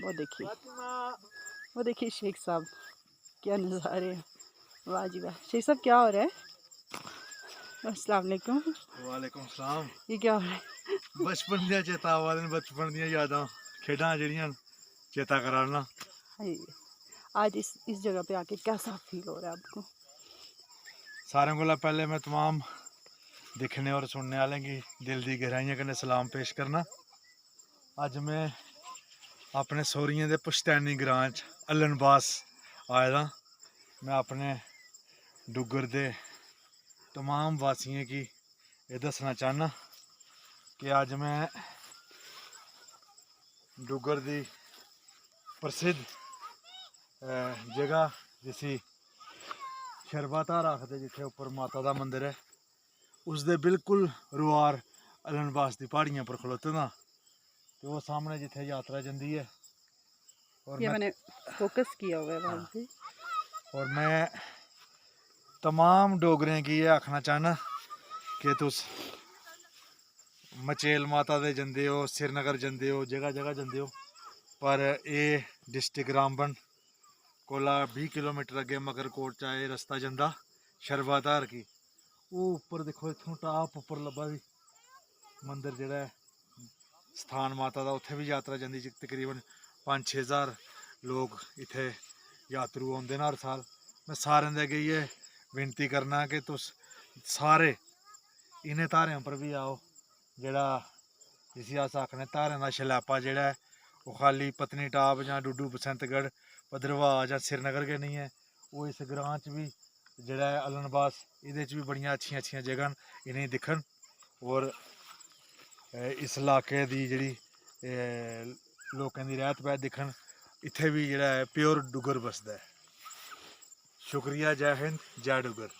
वो देखिए शेख साहब, क्या नज़ारे हैं। वाह जी वाह। शेख साहब क्या हो रहा है? अस्सलाम वालेकुम। वालेकुम सलाम। ये क्या हो रहा है? बचपन दियां चेतावां ने बचपन दियां यादां खेडां जेहड़ियां चेता कराना। हाय, आज इस जगह पे आके कैसा फील हो रहा है आपको? सारें कोला पैह्ले मैं तमाम दिक्खने और सुनने आह्लें गी दिल दी गैह्राइयें कन्नै सलाम पेश करना। अज्ज मैं अपने सौह्रियें दे पुश्तैनी ग्रांऽ च अल्लनबास आए दा। मैं अपने डुग्गर दे तमाम वासियें गी एह् दस्सना चाह्न्ना कि अज्ज मैं डुग्गर दी प्रसिद्ध जगह जिसी शरबा धार आखदे, जित्थै उप्पर माता दा मंदर है, उसदे बिल्कुल रुआर अल्लनबास दी प्हाड़ियें पर खलोते दा। ते ओह् सामने जित्थै यात्रा जंदी है ये मैंने फोकस किया हुआ है वहाँ पे। और मैं तमाम डोगरें गी एह् आखना चाह्न्ना कि तुस मचेल माता दे जंदे हो, श्रीनगर जंदे हो, जगह जगह जंदे हो, पर एह् डिस्ट्रिक्ट रामबन कोला 20 किलोमीटर अग्गे मगरकोट चा एह् रस्ता जंदा शरबा धार गी। ओह् उप्पर दिक्खो, इत्थूं टाप उप्पर लब्भा दी मंदर जेह्ड़ा ऐ स्थान माता दा, उत्थै बी यात्रा जंदी। तकरीबन 5-6 हज़ार लोग इत्थै यात्रु औंदे न हर साल। मैं सारें दे अग्गें इ'यै विनती करना कि तुस सारे इ'नें धारें उप्पर बी आओ। जेह्ड़ा जिसी अस आखने धारें दा छलैपा जेह्ड़ा ऐ, ओह् खाल्ली पत्नीटाप जां डुड्डू बसंतगढ़ भद्रवाह जां श्रीनगर गै निं ऐ, ओह् इस ग्रांऽ च बी जेह्ड़ा ऐ अल्लनबास, एह्दे च बी बड़ियां अच्छियां अच्छियां जगह न, इ'नेंगी दिक्खन। और इस इलाके दी जेह्ड़ी लोकें दी रैह्त वैह्त दिक्खन। इत्थै बी जेह्ड़ा ऐ प्योर डुग्गर बसदा ऐ। शुक्रिया, जै हिंद, जै डुग्गर।